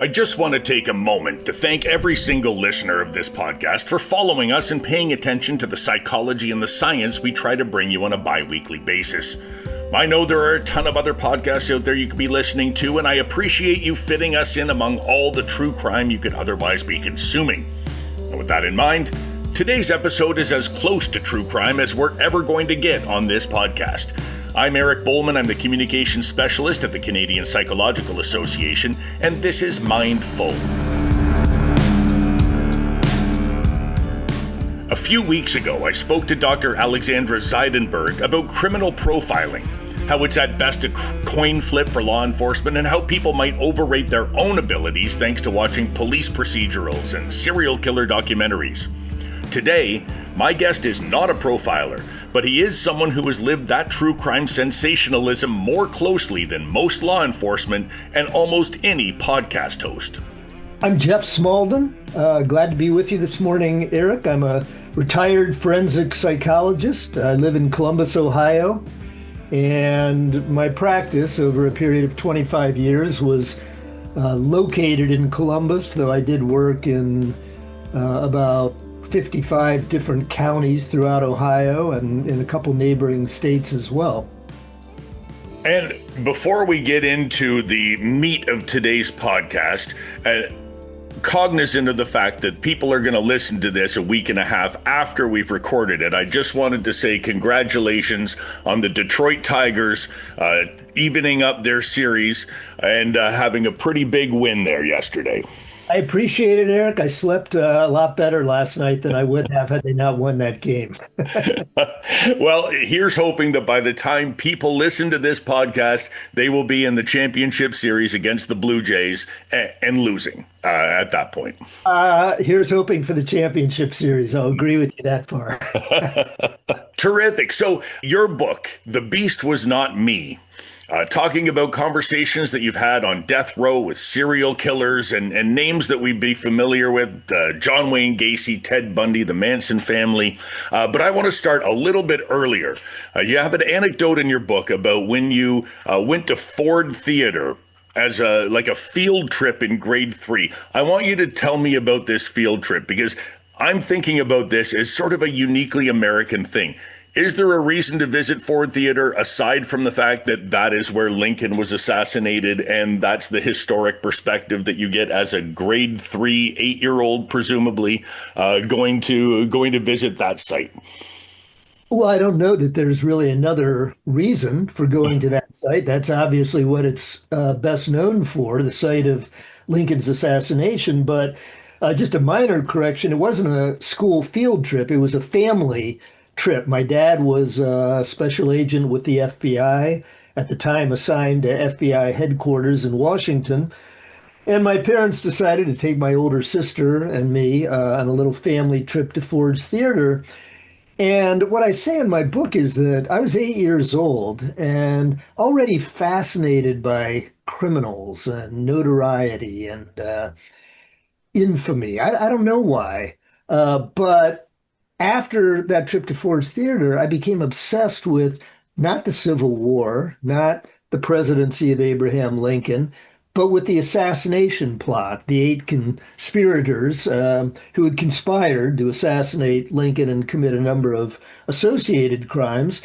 I just want to take a moment to thank every single listener of this podcast for following us and paying attention to the psychology and the science we try to bring you on a bi-weekly basis. I know there are a ton of other podcasts out there you could be listening to, and I appreciate you fitting us in among all the true crime you could otherwise be consuming. And with that in mind, today's episode is as close to true crime as we're ever going to get on this podcast. I'm Eric Bowman. I'm the communications specialist at the Canadian Psychological Association, and this is Mindful. A few weeks ago, I spoke to Dr. Alexandra Zeidenberg about criminal profiling, how it's at best a coin flip for law enforcement, and how people might overrate their own abilities thanks to watching police procedurals and serial killer documentaries. Today, my guest is not a profiler, but he is someone who has lived that true crime sensationalism more closely than most law enforcement and almost any podcast host. I'm Jeff Smalldon. Glad to be with you this morning, Eric. I'm a retired forensic psychologist. I live in Columbus, Ohio, and my practice over a period of 25 years was located in Columbus, though I did work in about 55 different counties throughout Ohio and in a couple neighboring states as well. And before we get into the meat of today's podcast, cognizant of the fact that people are going to listen to this a week and a half after we've recorded it, I just wanted to say congratulations on the Detroit Tigers evening up their series and having a pretty big win there yesterday. I appreciate it, Eric. I slept a lot better last night than I would have had they not won that game. Well, here's hoping that by the time people listen to this podcast, they will be in the championship series against the Blue Jays and losing at that point. Here's hoping for the championship series. I'll agree with you that far. Terrific. So your book, The Beast Was Not Me, talking about conversations that you've had on death row with serial killers and names that we'd be familiar with, John Wayne Gacy, Ted Bundy, the Manson family. But I want to start a little bit earlier. You have an anecdote in your book about when you went to Ford Theater as a field trip in grade 3. I want you to tell me about this field trip because I'm thinking about this as sort of a uniquely American thing. Is there a reason to visit Ford Theater aside from the fact that that is where Lincoln was assassinated and that's the historic perspective that you get as a grade 3, 8-year-old, presumably, going to visit that site? Well, I don't know that there's really another reason for going to that site. That's obviously what it's best known for, the site of Lincoln's assassination. But just a minor correction, it wasn't a school field trip. It was a family trip. My dad was a special agent with the FBI, at the time assigned to FBI headquarters in Washington. And my parents decided to take my older sister and me on a little family trip to Ford's Theater. And what I say in my book is that I was 8 years old and already fascinated by criminals and notoriety and infamy. I don't know why, but after that trip to Ford's Theater, I became obsessed with not the Civil War, not the presidency of Abraham Lincoln, but with the assassination plot, the 8 conspirators who had conspired to assassinate Lincoln and commit a number of associated crimes.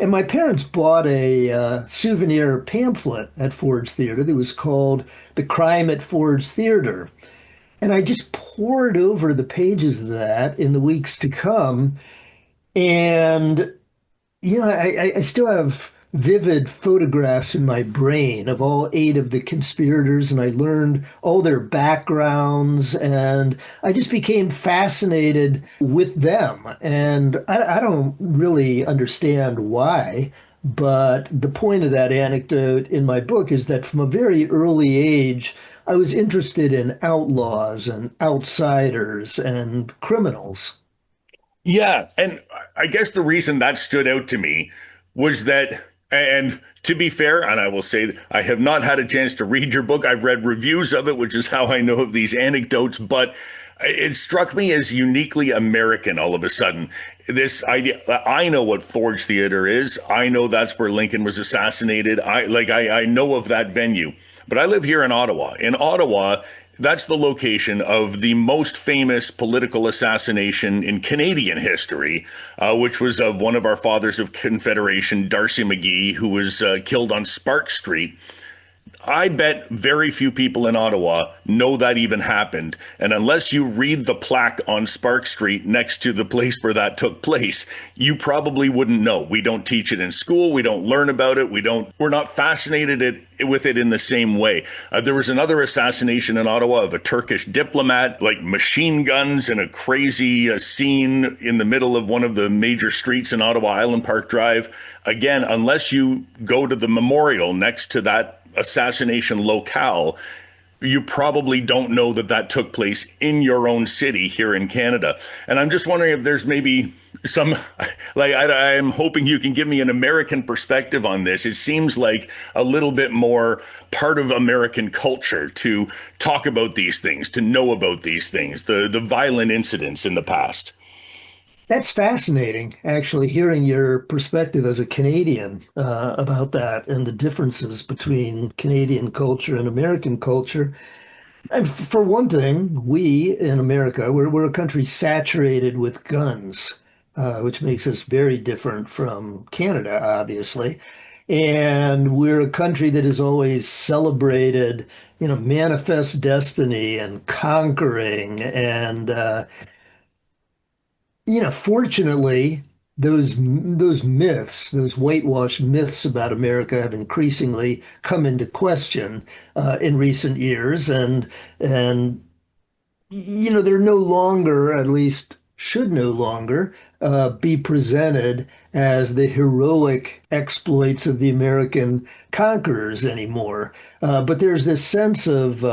And my parents bought a souvenir pamphlet at Ford's Theater that was called The Crime at Ford's Theater. And I just pored over the pages of that in the weeks to come. And, I still have vivid photographs in my brain of all 8 of the conspirators, and I learned all their backgrounds, and I just became fascinated with them. And I don't really understand why, but the point of that anecdote in my book is that from a very early age, I was interested in outlaws and outsiders and criminals. Yeah, and I guess the reason that stood out to me was that, and to be fair, and I will say I have not had a chance to read your book. I've read reviews of it, which is how I know of these anecdotes, but it struck me as uniquely American all of a sudden. This idea, I know what Ford's Theater is. I know that's where Lincoln was assassinated. I know of that venue. but I live here in Ottawa. In Ottawa, that's the location of the most famous political assassination in Canadian history, which was of one of our fathers of Confederation, Darcy McGee, who was killed on Spark Street. I bet very few people in Ottawa know that even happened. And unless you read the plaque on Spark Street next to the place where that took place, you probably wouldn't know. We don't teach it in school. We don't learn about it. We're not fascinated with it in the same way. There was another assassination in Ottawa of a Turkish diplomat, like machine guns and a crazy scene in the middle of one of the major streets in Ottawa, Island Park Drive. Again, unless you go to the memorial next to that assassination locale, you probably don't know that that took place in your own city here in Canada. And I'm just wondering if there's maybe some, like, I'm hoping you can give me an American perspective on this. It seems like a little bit more part of American culture to talk about these things, to know about these things, the violent incidents in the past. That's fascinating, actually, hearing your perspective as a Canadian about that and the differences between Canadian culture and American culture. And for one thing, we in America, we're a country saturated with guns, which makes us very different from Canada, obviously. And we're a country that has always celebrated, manifest destiny and conquering and fortunately, those myths, those whitewashed myths about America have increasingly come into question in recent years, and they're no longer, at least should no longer, be presented as the heroic exploits of the American conquerors anymore. But there's this sense of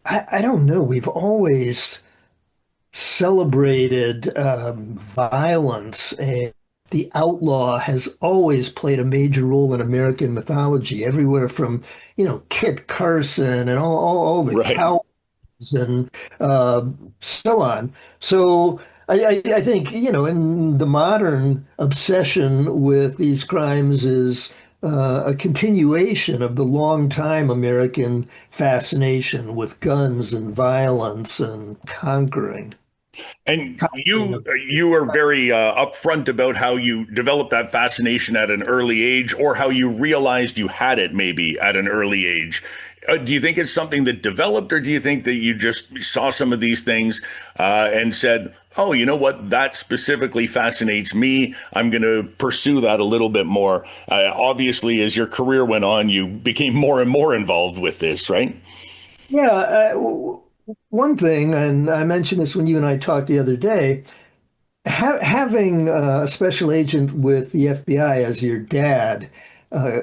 I don't know, we've always celebrated violence, and the outlaw has always played a major role in American mythology, everywhere from, Kit Carson and all the Right. cows and so on. So I think, in the modern obsession with these crimes is a continuation of the long time American fascination with guns and violence and conquering. And Conquering you of- you were very upfront about how you developed that fascination at an early age, or how you realized you had it maybe at an early age. Do you think it's something that developed, or do you think that you just saw some of these things and said, "Oh, you know what? That specifically fascinates me. I'm going to pursue that a little bit more." Obviously, as your career went on, you became more and more involved with this, right? Yeah, one thing, and I mentioned this when you and I talked the other day, having a special agent with the FBI as your dad uh,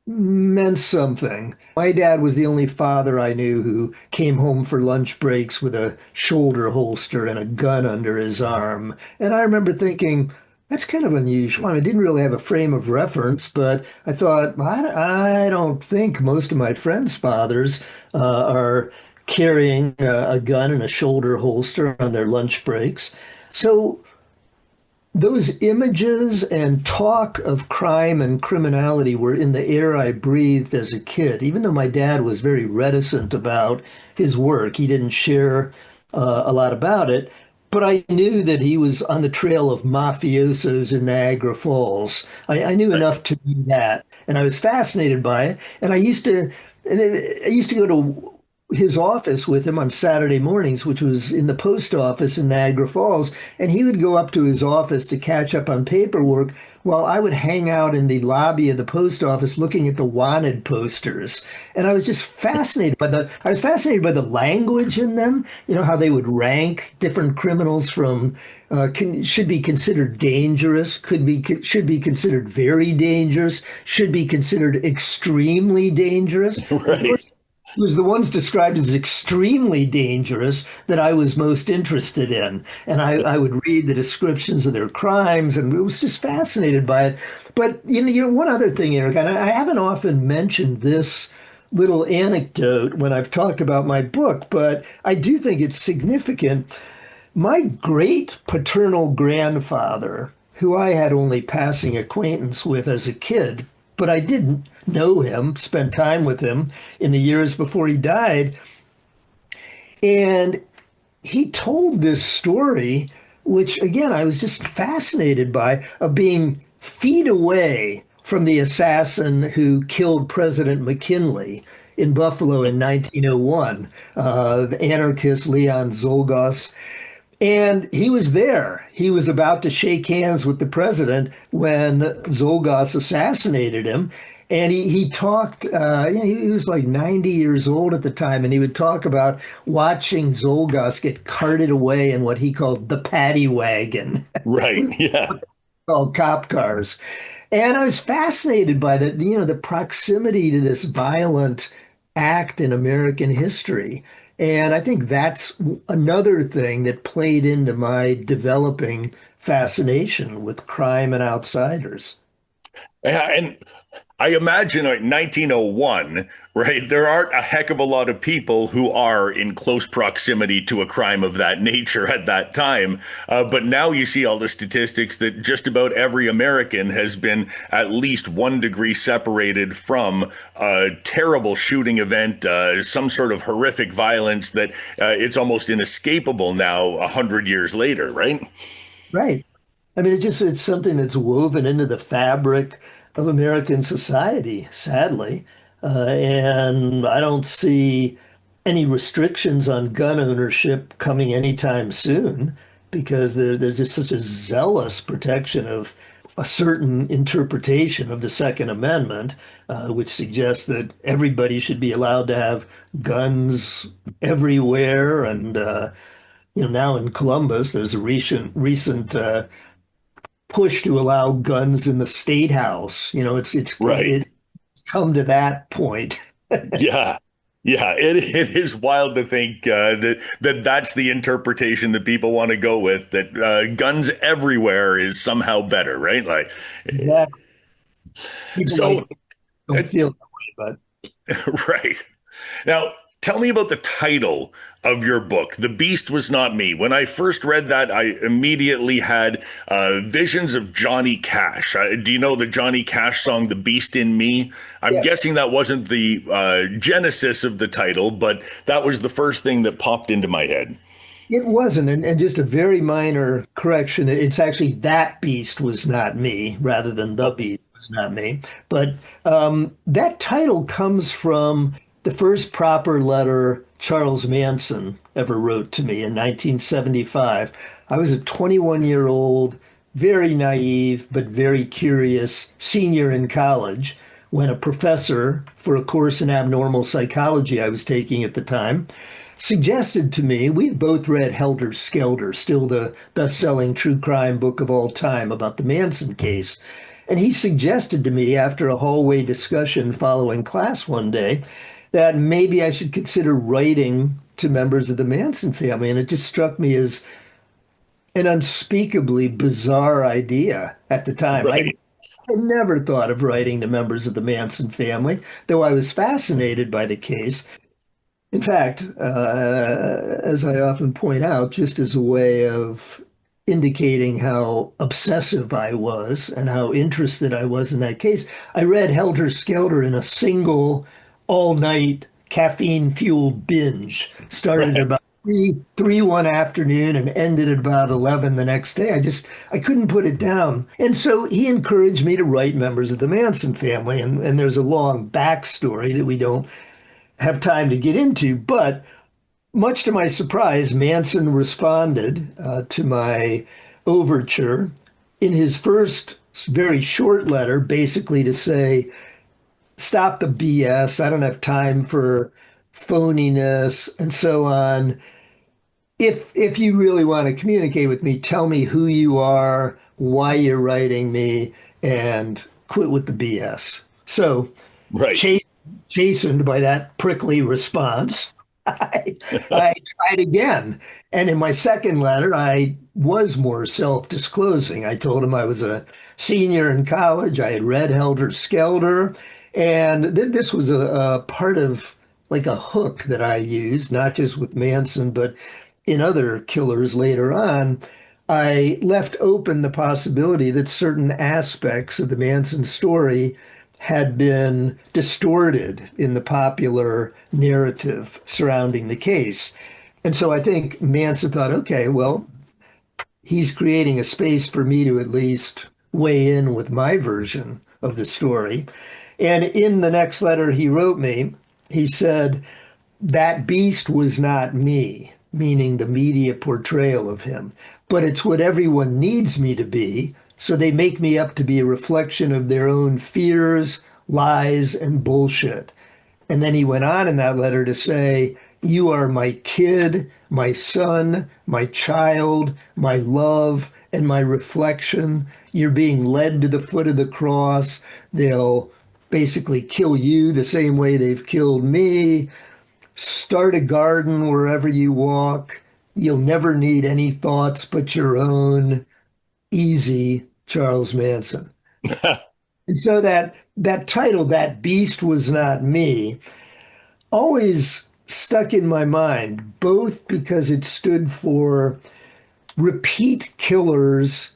meant something. My dad was the only father I knew who came home for lunch breaks with a shoulder holster and a gun under his arm. And I remember thinking, that's kind of unusual. I didn't really have a frame of reference, but I thought, I don't think most of my friends' fathers are carrying a gun and a shoulder holster on their lunch breaks. So those images and talk of crime and criminality were in the air I breathed as a kid. Even though my dad was very reticent about his work, he didn't share a lot about it. But I knew that he was on the trail of mafiosos in Niagara Falls. I knew Right. enough to do that, and I was fascinated by it. And I used to go to his office with him on Saturday mornings, which was in the post office in Niagara Falls. And he would go up to his office to catch up on paperwork while I would hang out in the lobby of the post office looking at the wanted posters. And I was just I was fascinated by the language in them, how they would rank different criminals from should be considered dangerous, should be considered very dangerous, should be considered extremely dangerous. And of Right. course, it was the ones described as extremely dangerous that I was most interested in. And I would read the descriptions of their crimes and I was just fascinated by it. But, one other thing, Eric, and I haven't often mentioned this little anecdote when I've talked about my book, but I do think it's significant. My great paternal grandfather, who I had only passing acquaintance with as a kid, but I didn't know him, spent time with him in the years before he died. And he told this story, which again, I was just fascinated by, of being feet away from the assassin who killed President McKinley in Buffalo in 1901, the anarchist Leon Zolgos. And he was there. He was about to shake hands with the president when Zolgos assassinated him. And he talked, he was like 90 years old at the time, and he would talk about watching Zolgos get carted away in what he called the paddy wagon, Right. Yeah. called cop cars. And I was fascinated by the proximity to this violent act in American history. And I think that's another thing that played into my developing fascination with crime and outsiders. Yeah, and I imagine like 1901, right? There aren't a heck of a lot of people who are in close proximity to a crime of that nature at that time. But now you see all the statistics that just about every American has been at least 1 degree separated from a terrible shooting event, some sort of horrific violence that it's almost inescapable now, 100 years later, right? Right. I mean, it's something that's woven into the fabric of American society, sadly. And I don't see any restrictions on gun ownership coming anytime soon because there's just such a zealous protection of a certain interpretation of the Second Amendment, which suggests that everybody should be allowed to have guns everywhere. And now in Columbus, there's a recent push to allow guns in the state house. Right. It's come to that point. Yeah. Yeah, it is wild to think that's the interpretation that people want to go with, that guns everywhere is somehow better, right? Like, That people like so, it don't feel that way, right. Now, tell me about the title of your book, The Beast Was Not Me. When I first read that, I immediately had visions of Johnny Cash. Do you know the Johnny Cash song, The Beast in Me? I'm yes, guessing that wasn't the genesis of the title, but that was the first thing that popped into my head. it wasn't. And just a very minor correction. It's actually that beast was not me rather than the Oh, beast was not me. But that title comes from the first proper letter Charles Manson ever wrote to me in 1975. I was a 21-year-old, very naive, but very curious senior in college when a professor for a course in abnormal psychology I was taking at the time suggested to me, we both read Helter Skelter, still the best-selling true crime book of all time about the Manson case. And he suggested to me after a hallway discussion following class one day that maybe I should consider writing to members of the Manson family. And it just struck me as an unspeakably bizarre idea at the time. I right. never thought of writing to members of the Manson family, though I was fascinated by the case. In fact, as I often point out, just as a way of indicating how obsessive I was and how interested I was in that case, I read Helter Skelter in a single all-night caffeine-fueled binge. Started at Right. about three one afternoon and ended at about 11 the next day. I couldn't put it down. And so he encouraged me to write members of the Manson family. And there's a long backstory that we don't have time to get into, but much to my surprise, Manson responded to my overture in his first very short letter, basically to say, stop the BS. I don't have time for phoniness and so on. If you really want to communicate with me, tell me who you are, why you're writing me, and quit with the BS. So, Right. chas- chastened by that prickly response, I tried again. And in my second letter, I was more self-disclosing. I told him I was a senior in college. I had read Helter Skelter. And this was a part of like a hook that I used, not just with Manson, but in other killers later on. I left open the possibility that certain aspects of the Manson story had been distorted in the popular narrative surrounding the case. And so I think Manson thought, okay, well, he's creating a space for me to at least weigh in with my version of the story. And in the next letter he wrote me, he said, that beast was not me, meaning the media portrayal of him, but it's what everyone needs me to be. So they make me up to be a reflection of their own fears, lies, and bullshit. And then he went on in that letter to say, you are my kid, my son, my child, my love, and my reflection. You're being led to the foot of the cross. They'll basically kill you the same way they've killed me. Start a garden wherever you walk. You'll never need any thoughts but your own. Easy, Charles Manson. And so that title, That Beast Was Not Me, always stuck in my mind, both because it stood for repeat killers,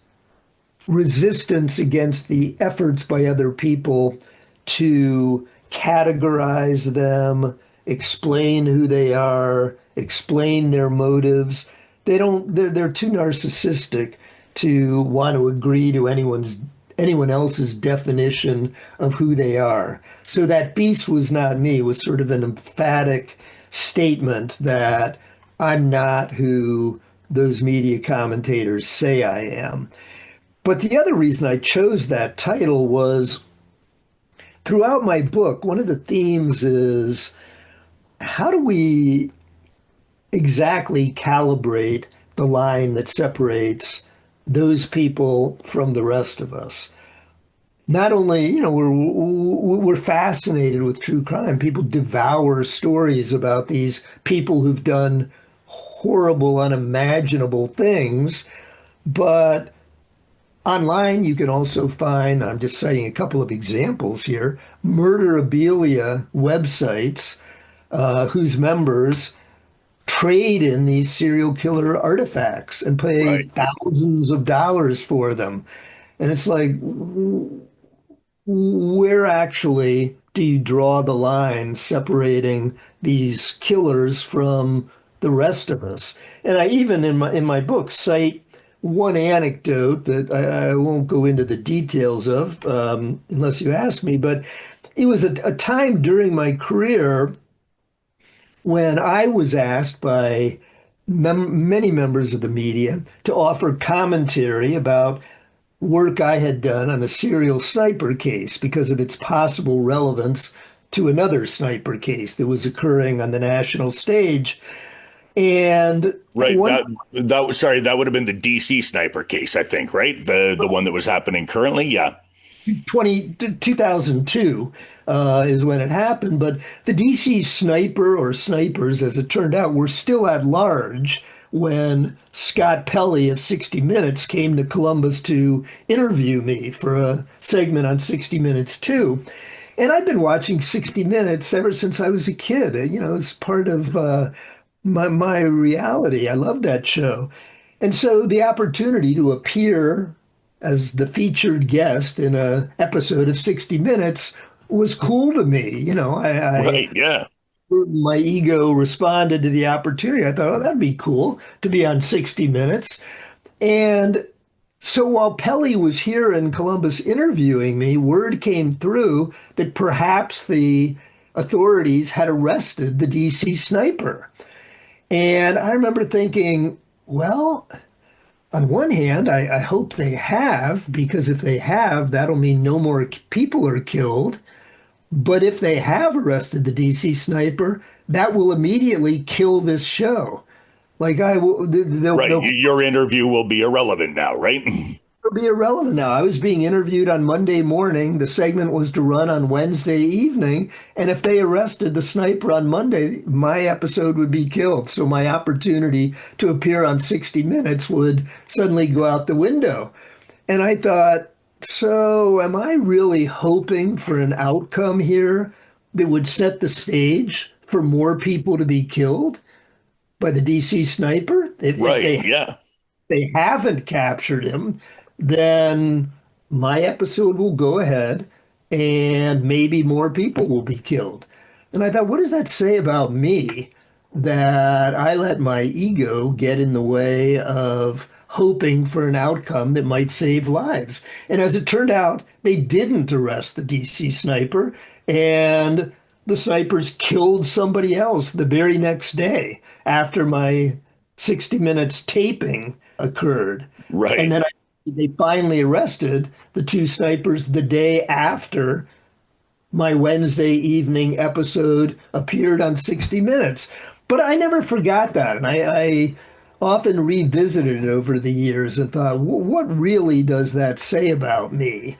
resistance against the efforts by other people to categorize them, explain who they are, explain their motives. They're too narcissistic to want to agree to anyone else's definition of who they are. So that beast was not me was sort of an emphatic statement that I'm not who those media commentators say I am. But the other reason I chose that title was throughout my book, one of the themes is how do we exactly calibrate the line that separates those people from the rest of us? Not only, we're fascinated with true crime. People devour stories about these people who've done horrible, unimaginable things, but online, you can also find, I'm just citing a couple of examples here, murderabilia websites whose members trade in these serial killer artifacts and pay Right. thousands of dollars for them. And it's like, where actually do you draw the line separating these killers from the rest of us? And I even in my book cite one anecdote that I won't go into the details of unless you ask me, but it was a time during my career when I was asked by many members of the media to offer commentary about work I had done on a serial sniper case because of its possible relevance to another sniper case that was occurring on the national stage. And Right. one That was sorry, that would have been the DC sniper case, I think, right? The one that was happening currently. Yeah. 2002 is when it happened, but the DC sniper or snipers, as it turned out, were still at large when Scott Pelley of 60 Minutes came to Columbus to interview me for a segment on 60 Minutes too. And I've been watching 60 Minutes ever since I was a kid. It's part of my reality. I love that show. And so the opportunity to appear as the featured guest in a episode of 60 Minutes was cool to me. Right. Yeah. My ego responded to the opportunity. I thought, oh, that'd be cool to be on 60 Minutes. And so while Pelly was here in Columbus interviewing me, word came through that perhaps the authorities had arrested the DC sniper. And I remember thinking, well, on one hand, I hope they have, because if they have, that'll mean no more people are killed. But if they have arrested the DC sniper, that will immediately kill this show. Like I will, Right. they'll Your interview will be irrelevant now, right? be irrelevant now. I was being interviewed on Monday morning. The segment was to run on Wednesday evening. And if they arrested the sniper on Monday, my episode would be killed. So my opportunity to appear on 60 Minutes would suddenly go out the window. And I thought, so am I really hoping for an outcome here that would set the stage for more people to be killed by the DC sniper? If Right. they Yeah. haven't captured him, then my episode will go ahead and maybe more people will be killed. And I thought, what does that say about me that I let my ego get in the way of hoping for an outcome that might save lives? And as it turned out, they didn't arrest the DC sniper, and the snipers killed somebody else the very next day after my 60 minutes taping occurred. And Right. then they finally arrested the two snipers the day after my Wednesday evening episode appeared on 60 Minutes. But I never forgot that. And I often revisited it over the years and thought, what really does that say about me?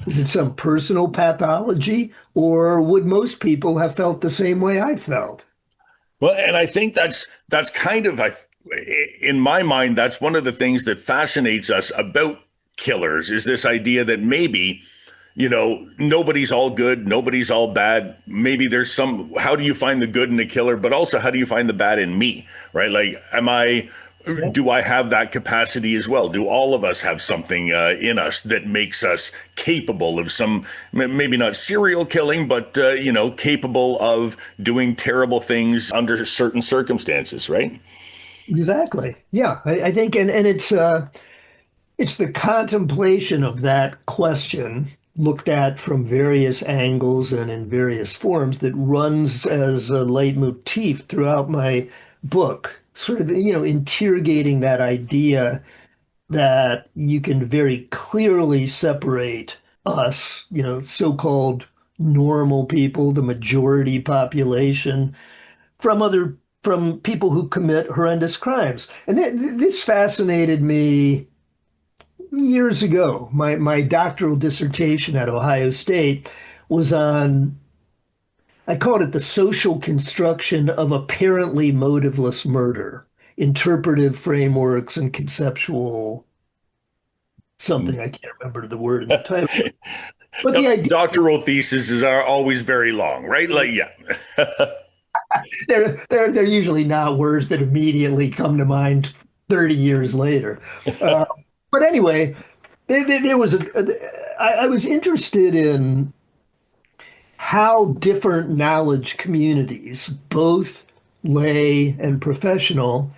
Is it some personal pathology, or would most people have felt the same way I felt? Well, and I think that's kind of in my mind, that's one of the things that fascinates us about killers is this idea that maybe, nobody's all good, nobody's all bad. Maybe there's some, how do you find the good in a killer, but also how do you find the bad in me, right? Like, Yeah. do I have that capacity as well? Do all of us have something in us that makes us capable of some, maybe not serial killing, but, capable of doing terrible things under certain circumstances, right? Exactly. Yeah, I think, and it's the contemplation of that question looked at from various angles and in various forms that runs as a leitmotif throughout my book, sort of, interrogating that idea that you can very clearly separate us, so-called normal people, the majority population, from people who commit horrendous crimes. And this fascinated me years ago. My doctoral dissertation at Ohio State was on, I called it the social construction of apparently motiveless murder, interpretive frameworks and conceptual something. I can't remember the word in the title. But the idea, Doctoral theses are always very long, right? Like, yeah. they're usually not words that immediately come to mind 30 years later. Uh, but anyway, there was I was interested in how different knowledge communities, both lay and professional,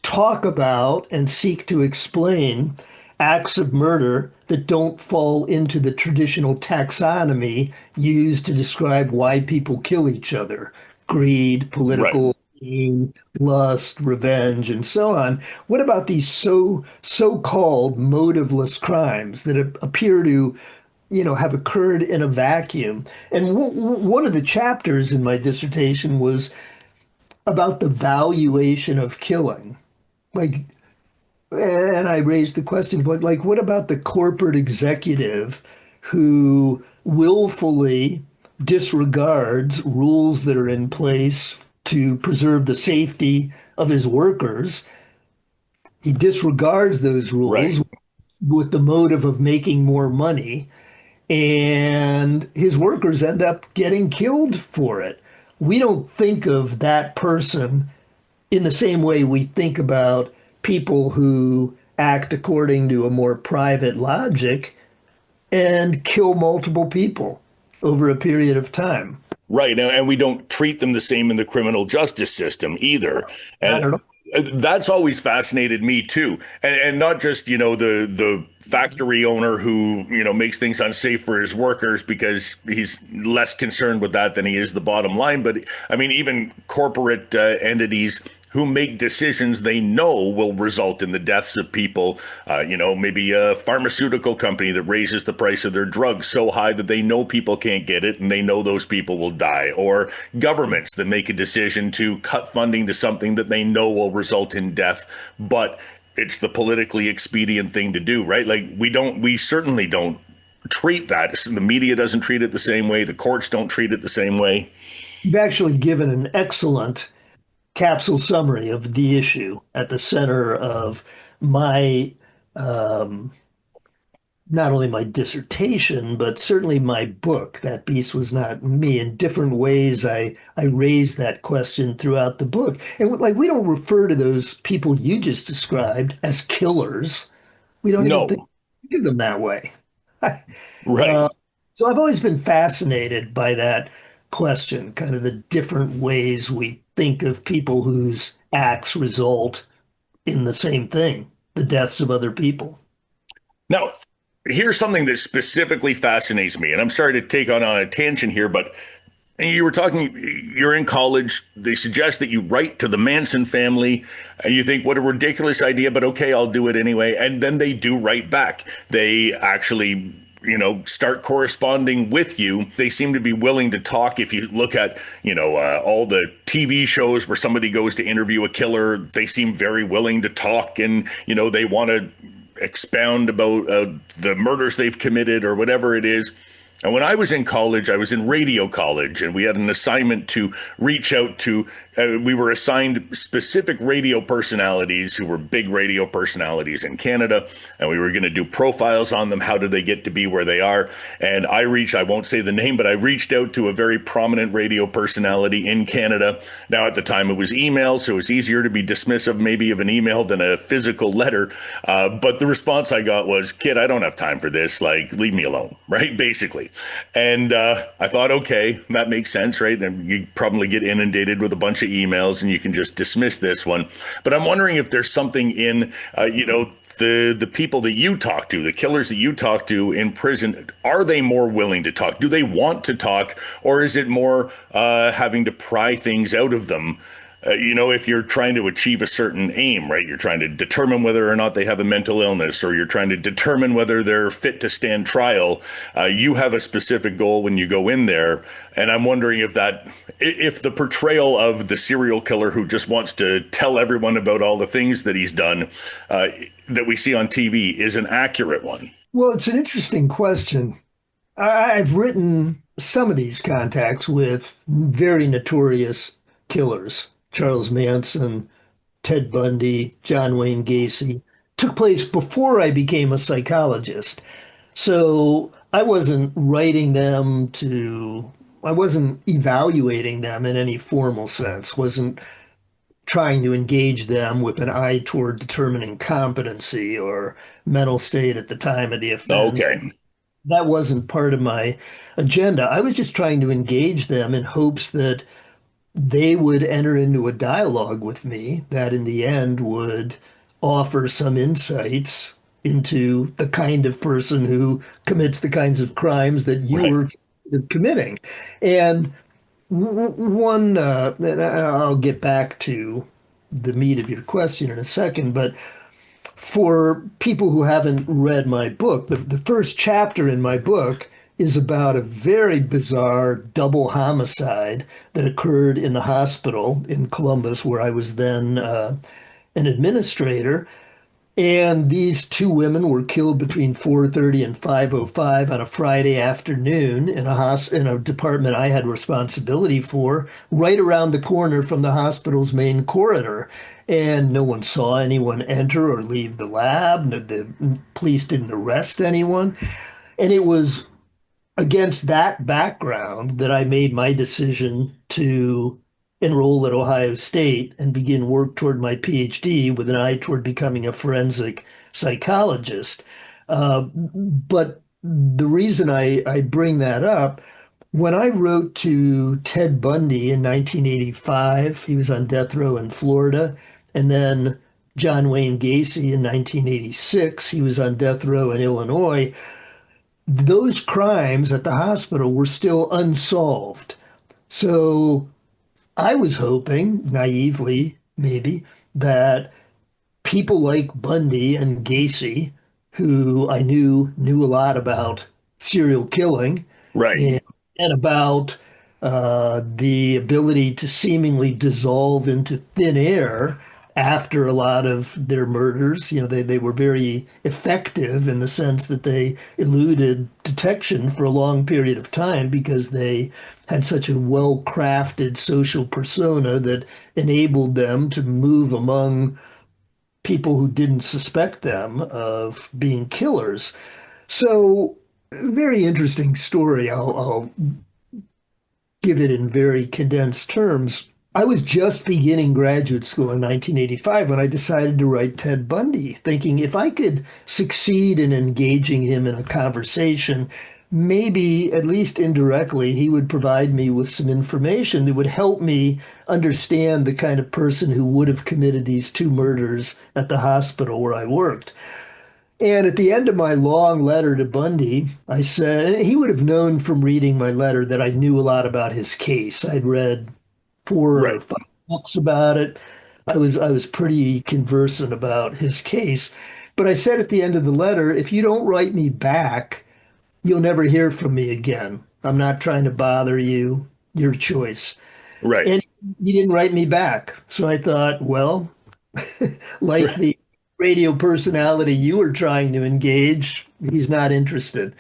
talk about and seek to explain acts of murder that don't fall into the traditional taxonomy used to describe why people kill each other: greed, Right. political gain, lust, revenge, and so on. What about these so-called motiveless crimes that appear to have occurred in a vacuum? And one of the chapters in my dissertation was about the valuation of killing. Like, and I raised the question, but like, what about the corporate executive who willfully disregards rules that are in place to preserve the safety of his workers? He disregards those Right. rules with the motive of making more money, and his workers end up getting killed for it. We don't think of that person in the same way we think about people who act according to a more private logic and kill multiple people over a period of time. Right. And we don't treat them the same in the criminal justice system either. I don't And know. that's always fascinated me too. And not just, the factory owner who, makes things unsafe for his workers because he's less concerned with that than he is the bottom line. But I mean, even corporate entities who make decisions they know will result in the deaths of people. Maybe a pharmaceutical company that raises the price of their drugs so high that they know people can't get it and they know those people will die. Or governments that make a decision to cut funding to something that they know will result in death, but it's the politically expedient thing to do, right? Like we certainly don't treat that. The media doesn't treat it the same way. The courts don't treat it the same way. You've actually given an excellent capsule summary of the issue at the center of my um, not only my dissertation, but certainly my book. That beast was not me. In different ways, I raised that question throughout the book. And like, we don't refer to those people you just described as killers. We don't even think No, of them that way. right. So I've always been fascinated by that question, kind of the different ways we think of people whose acts result in the same thing, the deaths of other people. Now, here's something that specifically fascinates me, and I'm sorry to take on a tangent here, but you were talking, you're in college. They suggest that you write to the Manson family, and you think, what a ridiculous idea, but okay, I'll do it anyway. And then they do write back. They actually, start corresponding with you. They seem to be willing to talk. If you look at, all the TV shows where somebody goes to interview a killer, they seem very willing to talk, and, they want to expound about the murders they've committed or whatever it is. And when I was in college, I was in radio college, and we had an assignment to reach out to, we were assigned specific radio personalities who were big radio personalities in Canada, and we were going to do profiles on them. How did they get to be where they are? And I won't say the name, but I reached out to a very prominent radio personality in Canada. Now, at the time, it was email, so it's easier to be dismissive maybe of an email than a physical letter. But the response I got was, kid, I don't have time for this. Like, leave me alone, right? Basically. And I thought, okay, that makes sense, right? And you probably get inundated with a bunch of emails and you can just dismiss this one. But I'm wondering if there's something in, the people that you talk to, the killers that you talk to in prison, are they more willing to talk? Do they want to talk? Or is it more having to pry things out of them? If you're trying to achieve a certain aim, right? You're trying to determine whether or not they have a mental illness, or you're trying to determine whether they're fit to stand trial. You have a specific goal when you go in there. And I'm wondering if the portrayal of the serial killer who just wants to tell everyone about all the things that he's done, that we see on TV is an accurate one. Well, it's an interesting question. I've written some of these contacts with very notorious killers. Charles Manson, Ted Bundy, John Wayne Gacy, took place before I became a psychologist. So I wasn't evaluating them in any formal sense, wasn't trying to engage them with an eye toward determining competency or mental state at the time of the offense. Okay. That wasn't part of my agenda. I was just trying to engage them in hopes that they would enter into a dialogue with me that in the end would offer some insights into the kind of person who commits the kinds of crimes that you Right. were committing. And and I'll get back to the meat of your question in a second, but for people who haven't read my book, the first chapter in my book is about a very bizarre double homicide that occurred in the hospital in Columbus, where I was then an administrator. And these two women were killed between 4:30 and 5:05 on a Friday afternoon in a department I had responsibility for, right around the corner from the hospital's main corridor. And no one saw anyone enter or leave the lab. The police didn't arrest anyone. And it was against that background that I made my decision to enroll at Ohio State and begin work toward my PhD with an eye toward becoming a forensic psychologist. But the reason I bring that up, when I wrote to Ted Bundy in 1985, he was on death row in Florida, and then John Wayne Gacy in 1986, he was on death row in Illinois. Those crimes at the hospital were still unsolved. So I was hoping, naively maybe, that people like Bundy and Gacy, who I knew a lot about serial killing Right. and, and about the ability to seemingly dissolve into thin air after a lot of their murders. They were very effective in the sense that they eluded detection for a long period of time because they had such a well-crafted social persona that enabled them to move among people who didn't suspect them of being killers. So, very interesting story. I'll give it in very condensed terms. I was just beginning graduate school in 1985 when I decided to write Ted Bundy, thinking if I could succeed in engaging him in a conversation, maybe, at least indirectly, he would provide me with some information that would help me understand the kind of person who would have committed these two murders at the hospital where I worked. And at the end of my long letter to Bundy, I said, and he would have known from reading my letter that I knew a lot about his case. I'd read four or Right. five books about it. I was pretty conversant about his case. But I said at the end of the letter, if you don't write me back, you'll never hear from me again. I'm not trying to bother you. Your choice. Right. And he didn't write me back. So I thought, well, like the radio personality you were trying to engage, he's not interested.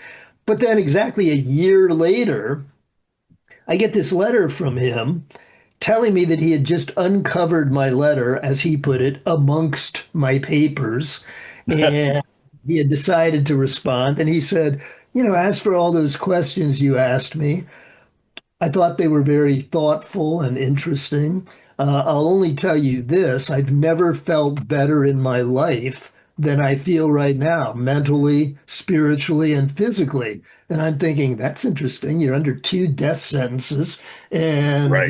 But then exactly a year later, I get this letter from him telling me that he had just uncovered my letter, as he put it, amongst my papers. And he had decided to respond. And he said, as for all those questions you asked me, I thought they were very thoughtful and interesting. I'll only tell you this, I've never felt better in my life than I feel right now, mentally, spiritually, and physically. And I'm thinking, that's interesting. You're under two death sentences, and, Right.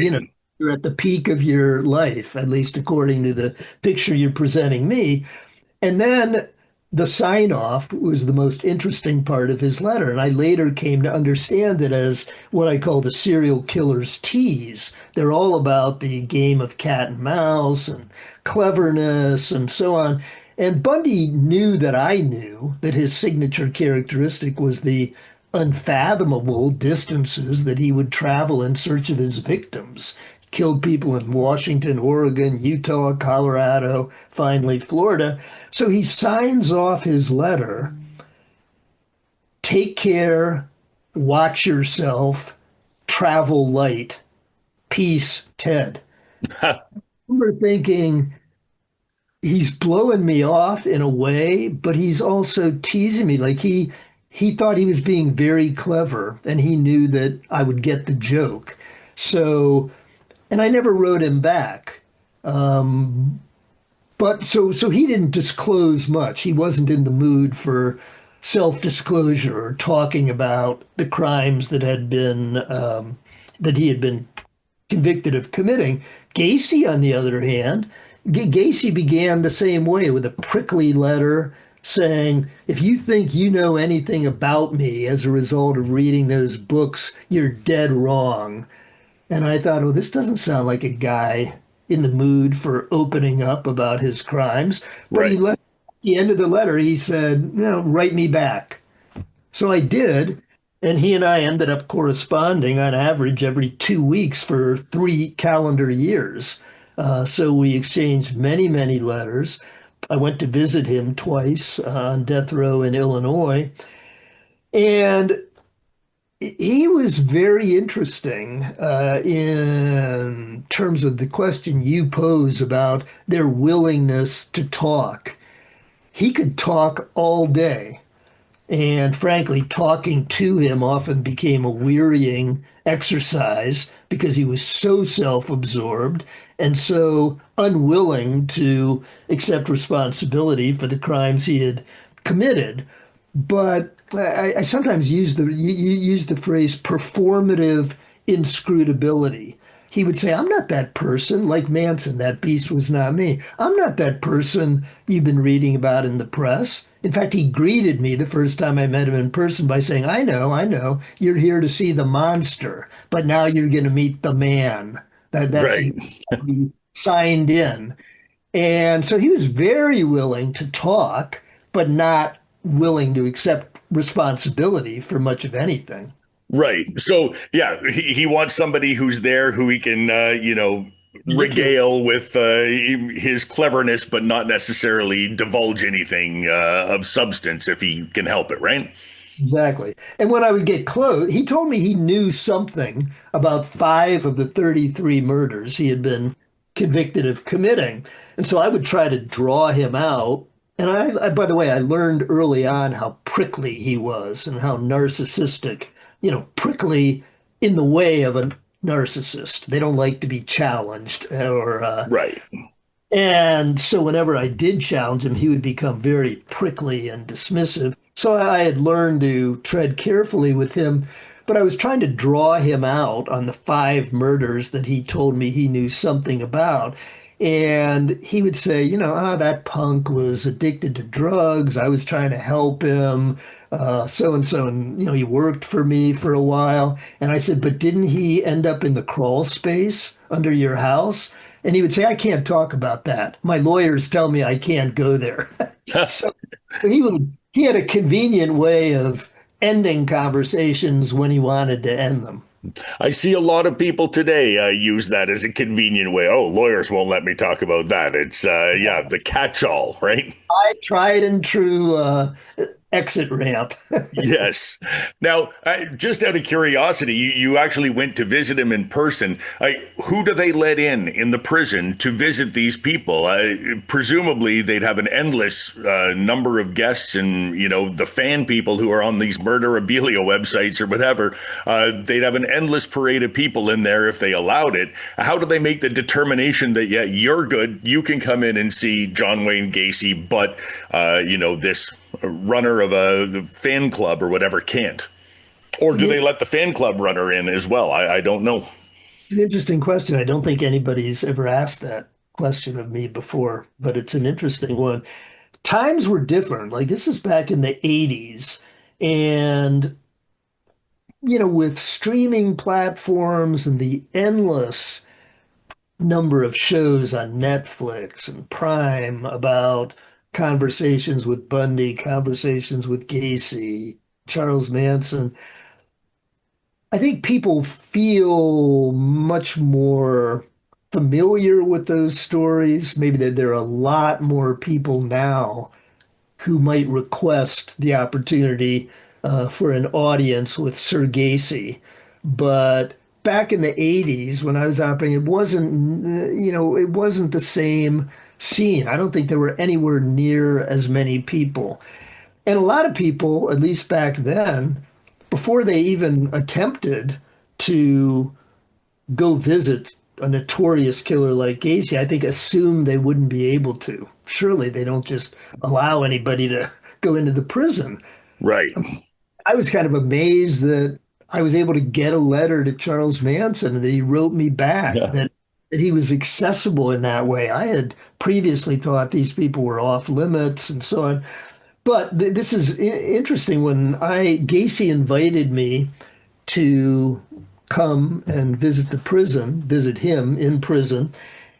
you're at the peak of your life, at least according to the picture you're presenting me. And then the sign off was the most interesting part of his letter. And I later came to understand it as what I call the serial killer's tease. They're all about the game of cat and mouse and cleverness and so on. And Bundy knew that I knew that his signature characteristic was the unfathomable distances that he would travel in search of his victims. Killed people in Washington, Oregon, Utah, Colorado, finally Florida. So he signs off his letter, take care, watch yourself, travel light, peace, Ted. I remember thinking, he's blowing me off in a way, but he's also teasing me. Like he thought he was being very clever and he knew that I would get the joke. So, and I never wrote him back. But so he didn't disclose much. He wasn't in the mood for self-disclosure or talking about the crimes that he had been convicted of committing. Gacy, on the other hand, Gacy began the same way with a prickly letter saying, if you think you know anything about me as a result of reading those books, you're dead wrong. And I thought, oh, this doesn't sound like a guy in the mood for opening up about his crimes. But he Right. left at the end of the letter, he said, write me back. So I did. And he and I ended up corresponding on average every 2 weeks for 3 calendar years. So we exchanged many, many letters. I went to visit him twice on death row in Illinois. And he was very interesting in terms of the question you pose about their willingness to talk. He could talk all day. And frankly, talking to him often became a wearying exercise because he was so self-absorbed and so unwilling to accept responsibility for the crimes he had committed. But I sometimes use the phrase performative inscrutability. He would say, I'm not that person, like Manson, that beast was not me. I'm not that person you've been reading about in the press. In fact, he greeted me the first time I met him in person by saying, I know, you're here to see the monster, but now you're going to meet the man. That's Right. he signed in. And so he was very willing to talk, but not willing to accept responsibility for much of anything. Right. So, yeah, he wants somebody who's there who he can, Manipulate. regale with his cleverness, but not necessarily divulge anything of substance if he can help it, right? Exactly. And when I would get close, he told me he knew something about five of the 33 murders he had been convicted of committing. And so I would try to draw him out. And by the way, I learned early on how prickly he was and how narcissistic, prickly in the way of a narcissist. They don't like to be challenged Right. and so whenever I did challenge him, he would become very prickly and dismissive. So I had learned to tread carefully with him, but I was trying to draw him out on the five murders that he told me he knew something about. And he would say, that punk was addicted to drugs. I was trying to help him, so and so. And, he worked for me for a while. And I said, but didn't he end up in the crawl space under your house? And he would say, I can't talk about that. My lawyers tell me I can't go there. So he had a convenient way of ending conversations when he wanted to end them. I see a lot of people today use that as a convenient way. Oh, lawyers won't let me talk about that. It's, yeah, the catch-all, right? I tried and true exit ramp. Yes. Now, just out of curiosity, you actually went to visit him in person. Who do they let in the prison to visit these people? Presumably, they'd have an endless number of guests, and the fan people who are on these murderabilia websites or whatever. They'd have an endless parade of people in there if they allowed it. How do they make the determination that yeah, you're good, you can come in and see John Wayne Gacy, but this runner of a fan club or whatever can't? Or do they let the fan club runner in as well? I don't know. An interesting question. I don't think anybody's ever asked that question of me before, but it's an interesting one. Times were different. Like this is back in the 80s. And, with streaming platforms and the endless number of shows on Netflix and Prime about conversations with Bundy, conversations with Gacy, Charles Manson, I think people feel much more familiar with those stories. Maybe there are a lot more people now who might request the opportunity for an audience with Sir Gacy. But back in the 80s, when I was operating, it wasn't the same scene. I don't think there were anywhere near as many people. And a lot of people, at least back then, before they even attempted to go visit a notorious killer like Gacy, I think assumed they wouldn't be able to. Surely they don't just allow anybody to go into the prison. Right. I was kind of amazed that I was able to get a letter to Charles Manson and that he wrote me back Yeah. that he was accessible in that way. I had previously thought these people were off limits and so on. But this is interesting. When Gacy invited me to come and visit the prison, visit him in prison.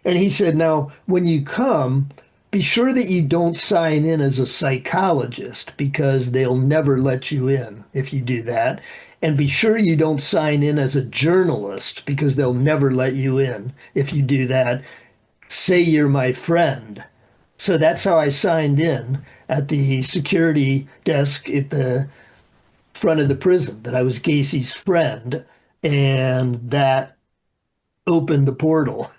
And he said, now, when you come, be sure that you don't sign in as a psychologist because they'll never let you in if you do that. And be sure you don't sign in as a journalist because they'll never let you in if you do that. Say you're my friend. So that's how I signed in at the security desk at the front of the prison, that I was Gacy's friend, and that opened the portal.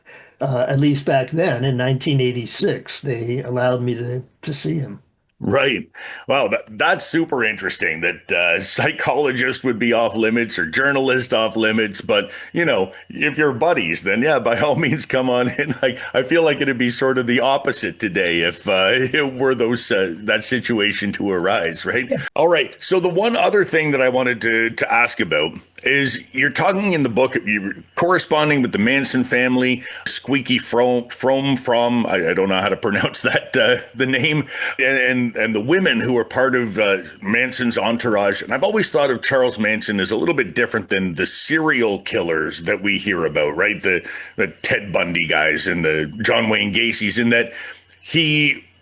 At least back then in 1986, they allowed me to see him. Right. Wow, that's super interesting that psychologist would be off limits or journalist off limits. But, if you're buddies, then yeah, by all means, come on in. I feel like it'd be sort of the opposite today if it were that situation to arise, right? All right. So the one other thing that I wanted to ask about is you're talking in the book, you're corresponding with the Manson family, Squeaky from, I don't know how to pronounce that, the name, and the women who are part of Manson's entourage. And I've always thought of Charles Manson as a little bit different than the serial killers that we hear about, right? The Ted Bundy guys and the John Wayne Gacy's, in that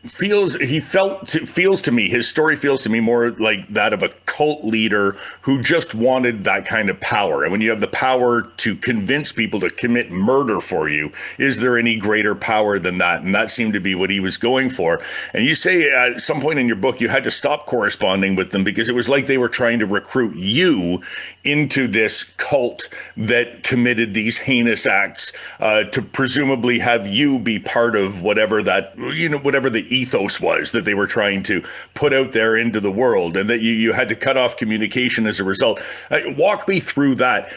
feels to me, his story feels to me more like that of a cult leader who just wanted that kind of power. And when you have the power to convince people to commit murder for you, is there any greater power than that? And that seemed to be what he was going for. And you say at some point in your book, you had to stop corresponding with them because it was like they were trying to recruit you into this cult that committed these heinous acts, to presumably have you be part of whatever whatever the ethos was that they were trying to put out there into the world, and that you had to cut off communication as a result. Walk me through that.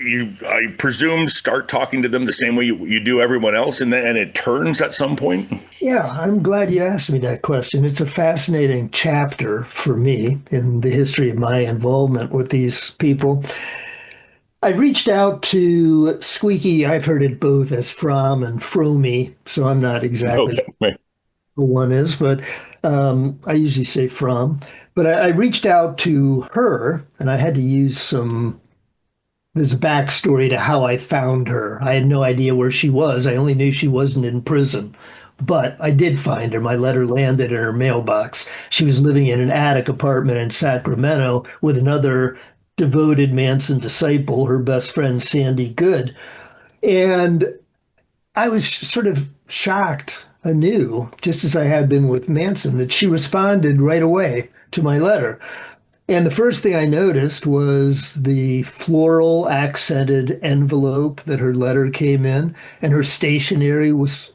you, I presume, start talking to them the same way you do everyone else, and then and it turns at some point. Yeah, I'm glad you asked me that question. It's a fascinating chapter for me in the history of my involvement with these people. I reached out to Squeaky. I've heard it both as From and Fromy, so I'm not exactly Okay, right. who one is, but I usually say From. But I reached out to her, and I had to use some there's a backstory to how I found her. I had no idea where she was. I only knew she wasn't in prison. But I did find her. My letter landed in her mailbox. She was living in an attic apartment in Sacramento with another devoted Manson disciple, her best friend, Sandy Good. And I was sort of shocked anew, just as I had been with Manson, that she responded right away to my letter. And the first thing I noticed was the floral accented envelope that her letter came in, and her stationery was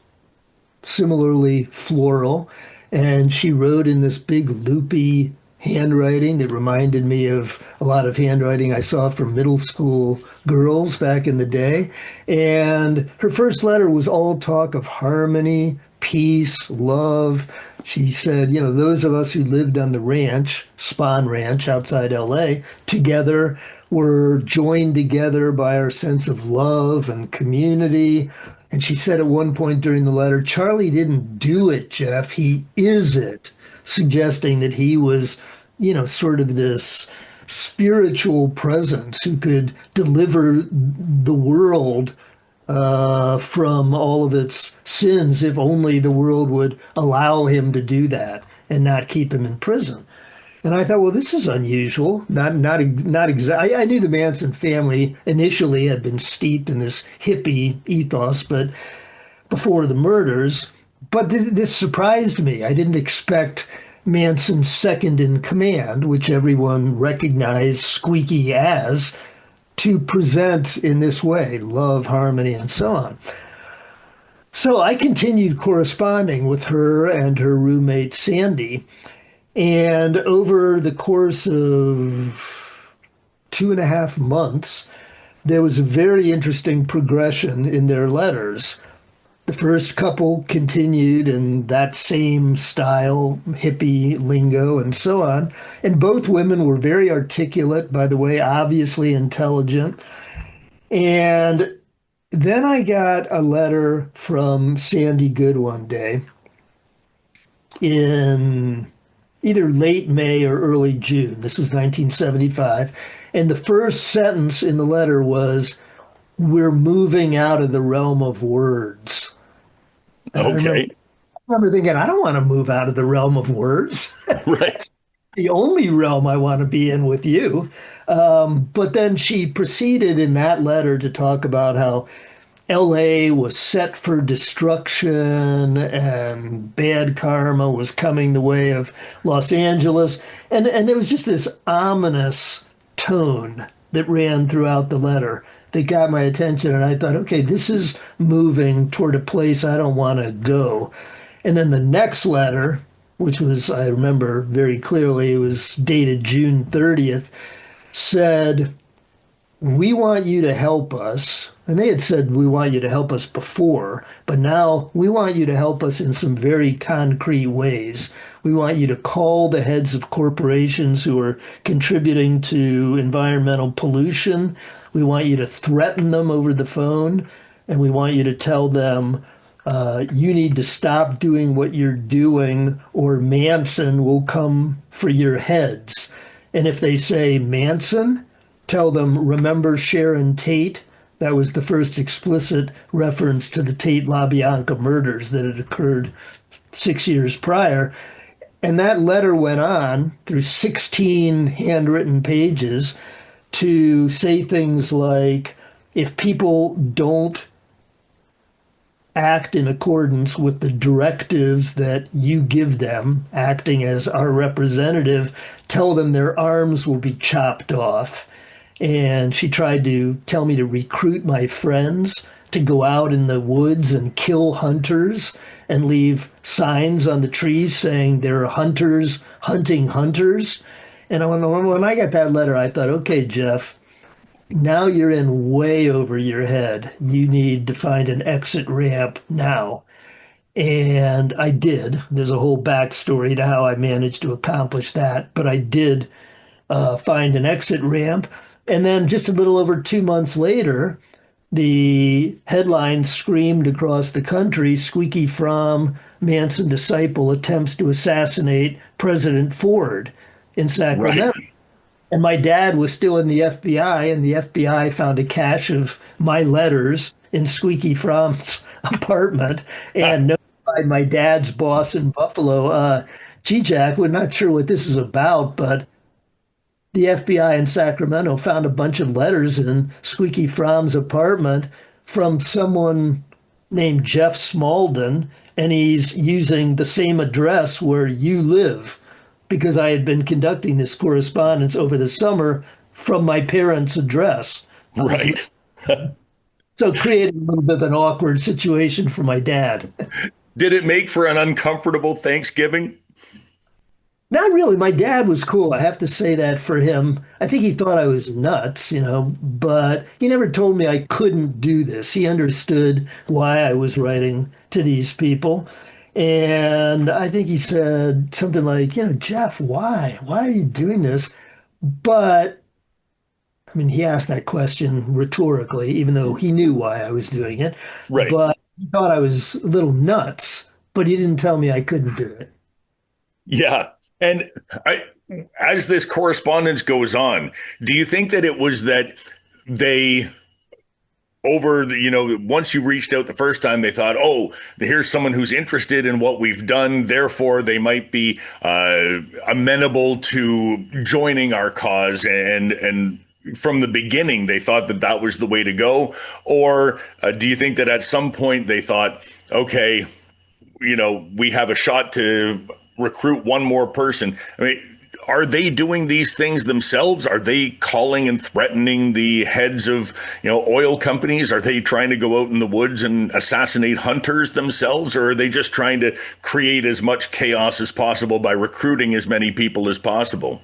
similarly floral. And she wrote in this big loopy handwriting that reminded me of a lot of handwriting I saw from middle school girls back in the day. And her first letter was all talk of harmony, peace, love. She said, you know, those of us who lived on the ranch, Spahn Ranch outside LA, together were joined together by our sense of love and community. And she said at one point during the letter, Charlie didn't do it, Jeff. He is it, suggesting that he was, you know, sort of this spiritual presence who could deliver the world from all of its sins if only the world would allow him to do that and not keep him in prison. And I thought, well, this is unusual. Not exactly. I knew the Manson family initially had been steeped in this hippie ethos, but before the murders. But this surprised me. I didn't expect Manson's second in command, which everyone recognized Squeaky as, to present in this way, love, harmony, and so on. So I continued corresponding with her and her roommate, Sandy. And over the course of 2.5 months, there was a very interesting progression in their letters. The first couple continued in that same style, hippie lingo, and so on. And both women were very articulate, by the way, obviously intelligent. And then I got a letter from Sandy Good one day in either late May or early June. This was 1975. And the first sentence in the letter was, "We're moving out of the realm of words." And Okay. I remember thinking, I don't want to move out of the realm of words. Right. The only realm I want to be in with you. But then she proceeded in that letter to talk about how LA was set for destruction and bad karma was coming the way of Los Angeles. And there was just this ominous tone that ran throughout the letter that got my attention. And I thought, okay, this is moving toward a place I don't want to go. And then the next letter, which was, I remember very clearly, it was dated June 30th, said, "We want you to help us." And they had said, "We want you to help us" before, but now we want you to help us in some very concrete ways. We want you to call the heads of corporations who are contributing to environmental pollution. We want you to threaten them over the phone. And we want you to tell them, you need to stop doing what you're doing, or Manson will come for your heads. And if they say Manson, tell them, remember Sharon Tate? That was the first explicit reference to the Tate LaBianca murders that had occurred 6 years prior. And that letter went on through 16 handwritten pages to say things like, if people don't act in accordance with the directives that you give them, acting as our representative, tell them their arms will be chopped off. And she tried to tell me to recruit my friends to go out in the woods and kill hunters and leave signs on the trees saying there are hunters hunting hunters. And when I got that letter, I thought, okay, Jeff, now you're in way over your head. You need to find an exit ramp now. And I did. There's a whole backstory to how I managed to accomplish that, but I did find an exit ramp. And then just a little over 2 months later, the headline screamed across the country, Squeaky Fromm, Manson disciple attempts to assassinate President Ford in Right. Sacramento. And my dad was still in the FBI, and the FBI found a cache of my letters in Squeaky Fromm's apartment and notified my dad's boss in Buffalo, gee, Jack, we're not sure what this is about, but the FBI in Sacramento found a bunch of letters in Squeaky Fromm's apartment from someone named Jeff Smalldon, and he's using the same address where you live because I had been conducting this correspondence over the summer from my parents' address. Right. So created a little bit of an awkward situation for my dad. Did it make for an uncomfortable Thanksgiving? Not really. My dad was cool. I have to say that for him. I think he thought I was nuts, but he never told me I couldn't do this. He understood why I was writing to these people. And I think he said something like, Jeff, why? Why are you doing this? But I mean, he asked that question rhetorically, even though he knew why I was doing it. Right. But he thought I was a little nuts, but he didn't tell me I couldn't do it. Yeah. And I, as this correspondence goes on, do you think that it was that they once you reached out the first time, they thought, oh, here's someone who's interested in what we've done. Therefore, they might be amenable to joining our cause. And from the beginning, they thought that that was the way to go. Or do you think that at some point they thought, okay, we have a shot to recruit one more person? I mean, are they doing these things themselves? Are they calling and threatening the heads of, oil companies? Are they trying to go out in the woods and assassinate hunters themselves? Or are they just trying to create as much chaos as possible by recruiting as many people as possible?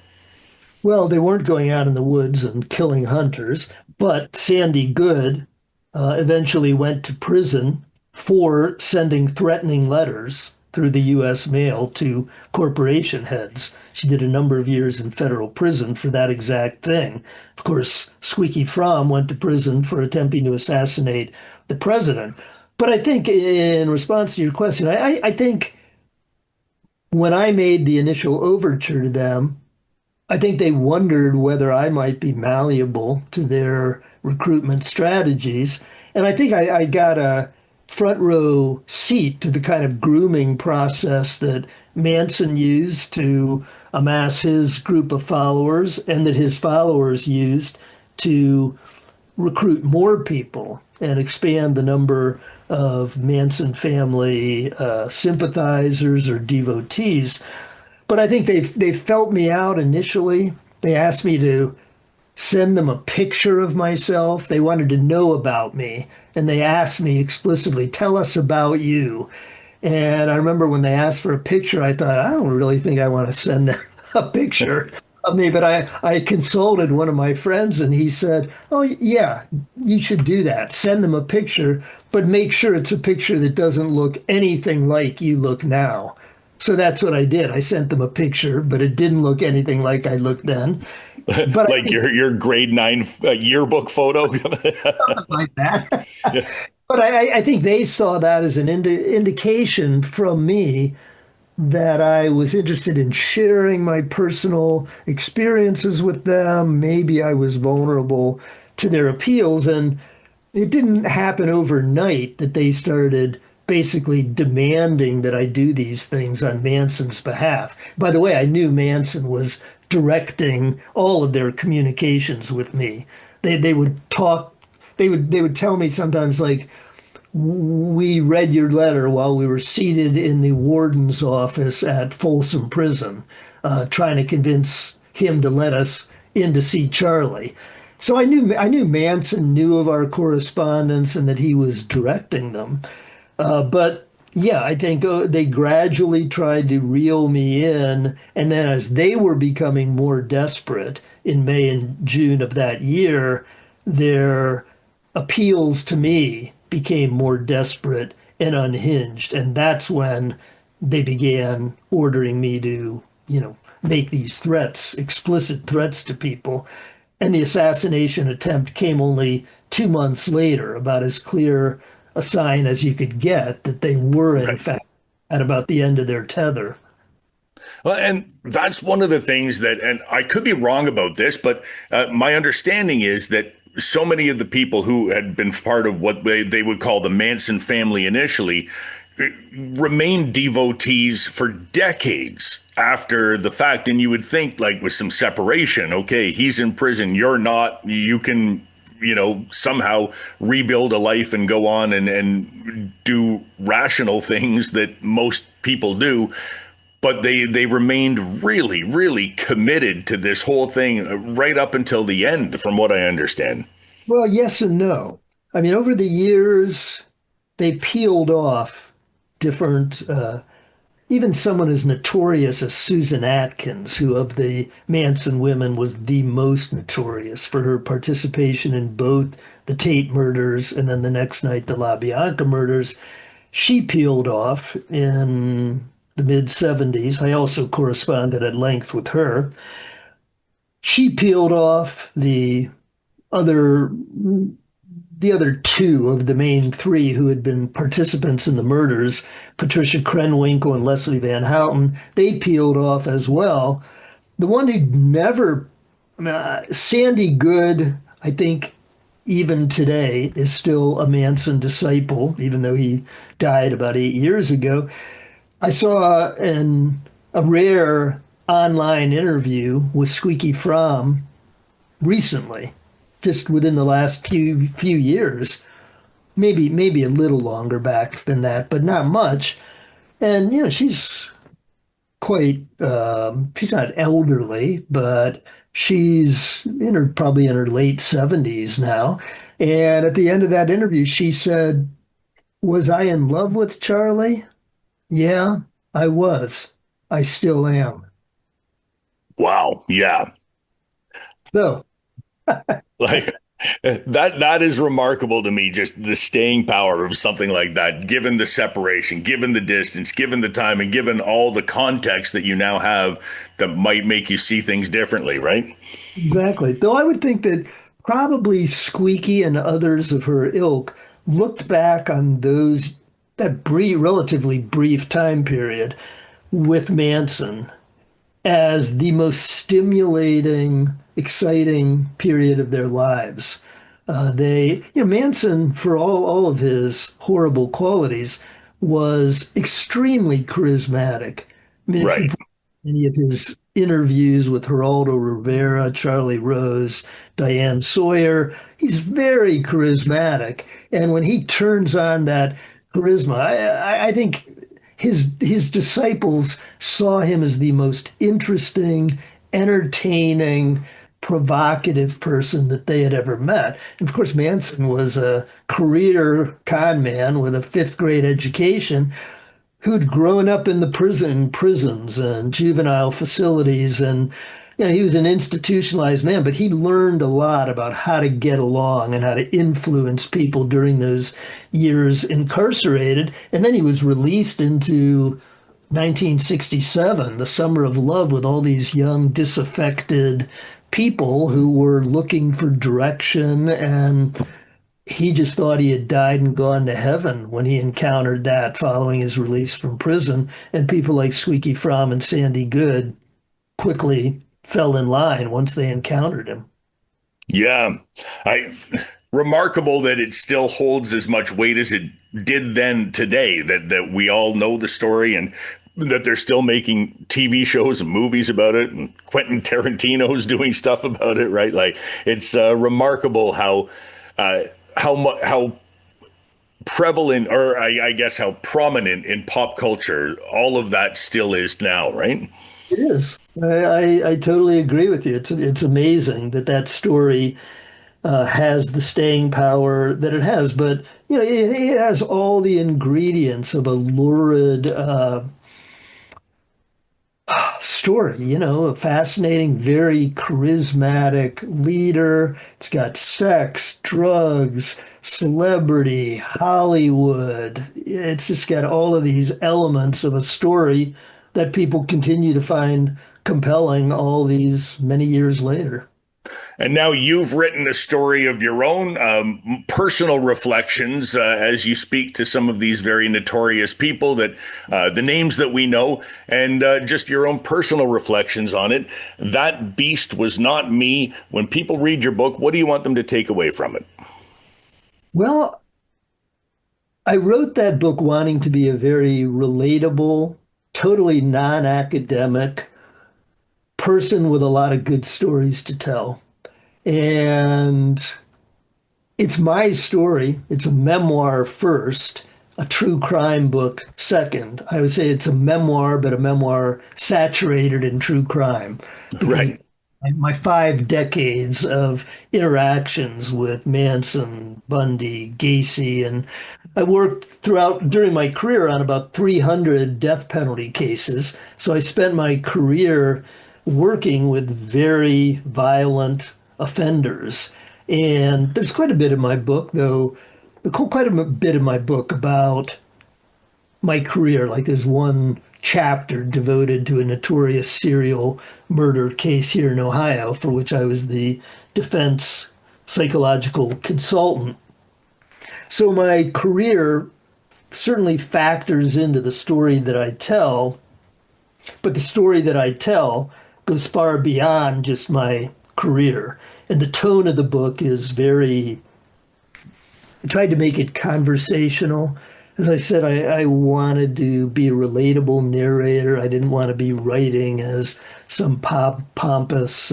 Well, they weren't going out in the woods and killing hunters, but Sandy Good eventually went to prison for sending threatening letters through the U.S. mail to corporation heads. She did a number of years in federal prison for that exact thing. Of course, Squeaky Fromm went to prison for attempting to assassinate the president. But I think, in response to your question, I think when I made the initial overture to them, I think they wondered whether I might be malleable to their recruitment strategies. And I think I got a front row seat to the kind of grooming process that Manson used to amass his group of followers and that his followers used to recruit more people and expand the number of Manson family sympathizers or devotees. But I think they felt me out initially. They asked me to send them a picture of myself. They wanted to know about me. And they asked me explicitly, tell us about you. And I remember when they asked for a picture, I thought, I don't really think I want to send them a picture of me. But I consulted one of my friends and he said, oh, yeah, you should do that. Send them a picture, but make sure it's a picture that doesn't look anything like you look now. So that's what I did. I sent them a picture, but it didn't look anything like I looked then. But I Like think your grade 9 yearbook photo? something like that. Yeah. But I think they saw that as an indication from me that I was interested in sharing my personal experiences with them. Maybe I was vulnerable to their appeals. And it didn't happen overnight that they started basically demanding that I do these things on Manson's behalf. By the way, I knew Manson was directing all of their communications with me. They would talk, they would tell me sometimes like, we read your letter while we were seated in the warden's office at Folsom Prison, trying to convince him to let us in to see Charlie. So I knew Manson knew of our correspondence and that he was directing them. But yeah, I think they gradually tried to reel me in. And then as they were becoming more desperate in May and June of that year, their appeals to me became more desperate and unhinged. And that's when they began ordering me to, make these threats, explicit threats to people. And the assassination attempt came only 2 months later, about as clear a sign as you could get that they were, in Right. fact, at about the end of their tether. Well, and that's one of the things that, and I could be wrong about this, but my understanding is that so many of the people who had been part of what they would call the Manson family initially remained devotees for decades after the fact. And you would think, like, with some separation, okay, he's in prison, you're not, you can, somehow rebuild a life and go on and do rational things that most people do. But they remained really, really committed to this whole thing right up until the end, from what I understand. Well, yes and no. I mean, over the years, they peeled off different, even someone as notorious as Susan Atkins, who of the Manson women was the most notorious for her participation in both the Tate murders and then the next night, the LaBianca murders. She peeled off in the mid 70s. I also corresponded at length with her. She peeled off other the other two of the main three who had been participants in the murders, Patricia Krenwinkel and Leslie Van Houten. They peeled off as well. The one who never, Sandy Good, I think even today is still a Manson disciple, even though he died about 8 years ago. I saw a rare online interview with Squeaky Fromm recently, just within the last few years, maybe a little longer back than that, but not much. And she's quite she's not elderly, but she's probably in her late 70s now. And at the end of that interview, she said, "Was I in love with Charlie? Yeah, I was. I still am." Wow. Yeah. So, Like that is remarkable to me, just the staying power of something like that, given the separation, given the distance, given the time, and given all the context that you now have that might make you see things differently, right? exactly. Though I would think that probably Squeaky and others of her ilk looked back on that relatively brief time period with Manson as the most stimulating, exciting period of their lives. Manson, for all of his horrible qualities, was extremely charismatic. I mean, if Right. you've any of his interviews with Geraldo Rivera, Charlie Rose, Diane Sawyer. He's very charismatic. And when he turns on that charisma, I think his disciples saw him as the most interesting, entertaining, provocative person that they had ever met. And of course, Manson was a career con man with a fifth grade education who'd grown up in the prisons and juvenile facilities, and he was an institutionalized man, but he learned a lot about how to get along and how to influence people during those years incarcerated. And then he was released into 1967, the summer of love, with all these young disaffected people who were looking for direction, and he just thought he had died and gone to heaven when he encountered that following his release from prison. And people like Squeaky Fromm and Sandy Good quickly fell in line once they encountered him. Yeah. I remarkable that it still holds as much weight as it did then today, that we all know the story and that they're still making TV shows and movies about it, and Quentin Tarantino's doing stuff about it, right? Like, it's remarkable how prevalent, or I guess how prominent in pop culture all of that still is now, right? It is. I totally agree with you. It's amazing that that story has the staying power that it has, but it has all the ingredients of a lurid story, a fascinating, very charismatic leader. It's got sex, drugs, celebrity, Hollywood. It's just got all of these elements of a story that people continue to find compelling all these many years later. And now you've written a story of your own personal reflections as you speak to some of these very notorious people that the names that we know, and just your own personal reflections on it. That beast was not me. When people read your book, what do you want them to take away from it? Well, I wrote that book wanting to be a very relatable, totally non-academic person with a lot of good stories to tell. And it's my story. It's a memoir first, a true crime book second. I would say it's a memoir, but a memoir saturated in true crime because Right. my 5 decades of interactions with Manson, Bundy, Gacy, and I worked throughout during my career on about 300 death penalty cases. So I spent my career working with very violent offenders. And there's quite a bit in my book, though, quite a bit in my book about my career. Like there's one chapter devoted to a notorious serial murder case here in Ohio, for which I was the defense psychological consultant. So my career certainly factors into the story that I tell, but the story that I tell goes far beyond just my career. And the tone of the book is very, I tried to make it conversational. As I said, I wanted to be a relatable narrator. I didn't want to be writing as some pompous,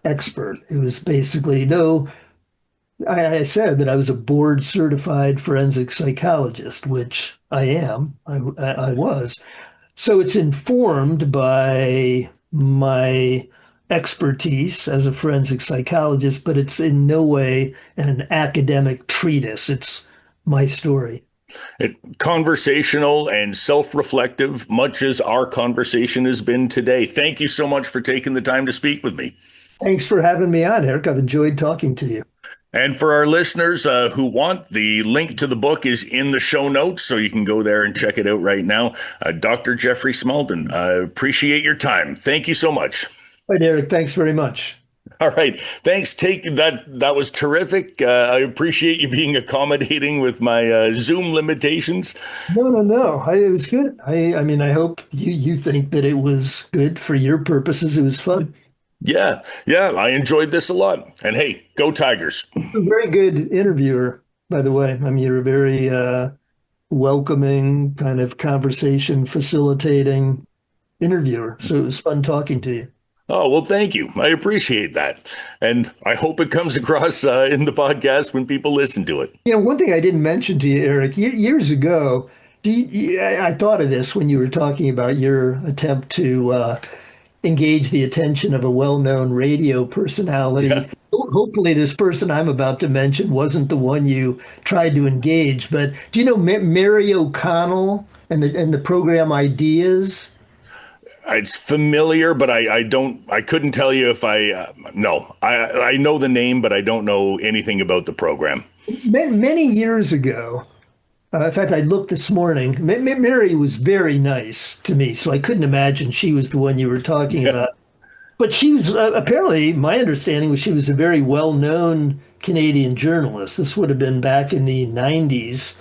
expert. It was basically, though I said that I was a board certified forensic psychologist, which I am, I was. So it's informed by my expertise as a forensic psychologist, but it's in no way an academic treatise. It's my story. Conversational and self reflective, much as our conversation has been today. Thank you so much for taking the time to speak with me. Thanks for having me on, Eric. I've enjoyed talking to you. And for our listeners who want, the link to the book is in the show notes, so you can go there and check it out right now. Dr. Jeffrey Smalldon, appreciate your time. Thank you so much. All right, Eric. Thanks very much. All right. Thanks. Take that. That was terrific. I appreciate you being accommodating with my Zoom limitations. No, no, no. It was good. I mean, I hope you think that it was good for your purposes. It was fun. Yeah. Yeah. I enjoyed this a lot. And hey, go Tigers. A very good interviewer, by the way. I mean, you're a very welcoming, kind of conversation facilitating interviewer. So it was fun talking to you. Oh, well, thank you. I appreciate that. And I hope it comes across in the podcast when people listen to it. One thing I didn't mention to you, Eric, years ago, I thought of this when you were talking about your attempt to engage the attention of a well-known radio personality. Yeah. Hopefully, this person I'm about to mention wasn't the one you tried to engage. But do you know Mary O'Connell and the program Ideas? It's familiar, but I couldn't tell you if no, I know the name, but I don't know anything about the program. Many years ago, in fact, I looked this morning. Mary was very nice to me, so I couldn't imagine she was the one you were talking Yeah. about. But she was apparently, my understanding was she was a very well-known Canadian journalist. This would have been back in the 90s.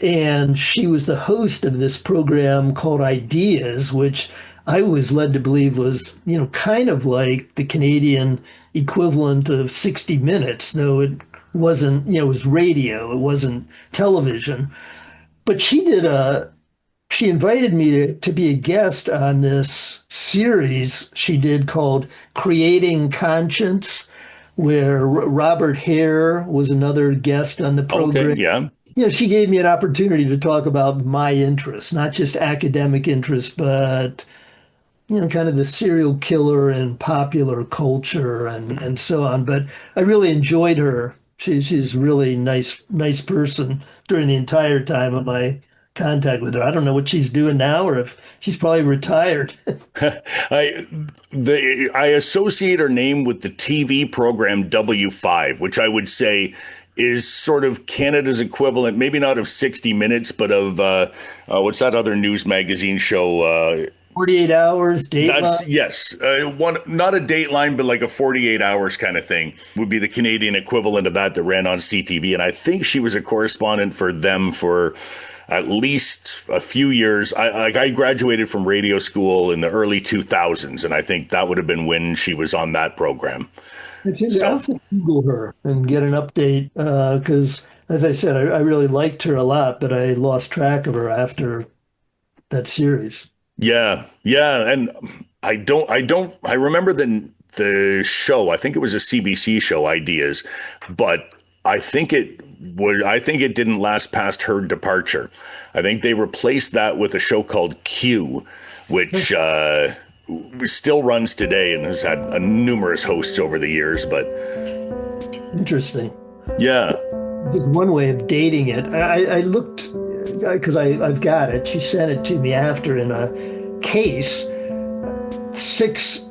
And she was the host of this program called Ideas, which I was led to believe was, kind of like the Canadian equivalent of 60 Minutes, though it wasn't, it was radio, it wasn't television. But she invited me to be a guest on this series she did called Creating Conscience, where Robert Hare was another guest on the Okay. program. Yeah. She gave me an opportunity to talk about my interests, not just academic interests, but kind of the serial killer and popular culture and so on. But I really enjoyed her. She's really nice person during the entire time of my contact with her. I don't know what she's doing now or if she's probably retired. I I associate her name with the TV program W5, which I would say is sort of Canada's equivalent, maybe not of 60 Minutes, but of what's that other news magazine show? 48 hours, That's Dateline. yes, one not a Dateline, but like a 48 hours kind of thing would be the Canadian equivalent of that ran on CTV. And I think she was a correspondent for them for at least a few years. I graduated from radio school in the early 2000s, and I think that would have been when she was on that program. I'll So have to Google her and get an update because, as I said, I really liked her a lot, but I lost track of her after that series. yeah, yeah, and I remember the show. I think it was a CBC show, Ideas, but I think it didn't last past her departure. I think they replaced that with a show called Q, which still runs today and has had numerous hosts over the years. But Interesting. yeah, Just one way of dating it. I looked because I've got it. She sent it to me after in a case. Six.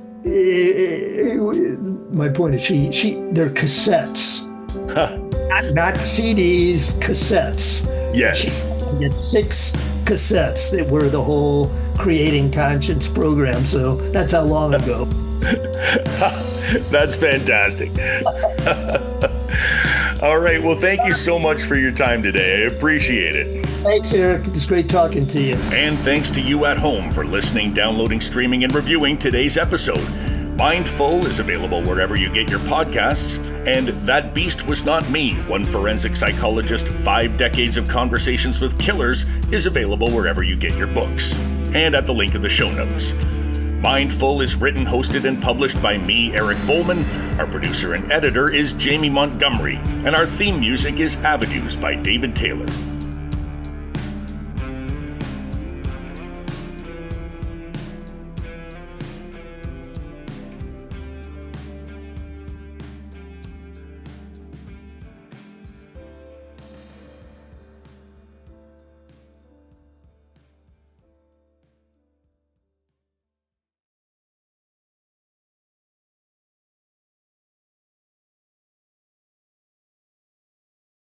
My point is, they're cassettes, not CDs, cassettes. yes. You get six cassettes that were the whole creating conscience program. So that's how long ago. That's fantastic. All right. Well, thank you so much for your time today. I appreciate it. Thanks, Eric. It's great talking to you. And thanks to you at home for listening, downloading, streaming, and reviewing today's episode. Mindful is available wherever you get your podcasts. And That Beast Was Not Me, One Forensic Psychologist, 5 Decades of Conversations with Killers, is available wherever you get your books. And at the link in the show notes. Mindful is written, hosted, and published by me, Eric Bowman. Our producer and editor is Jamie Montgomery. And our theme music is Avenues by David Taylor.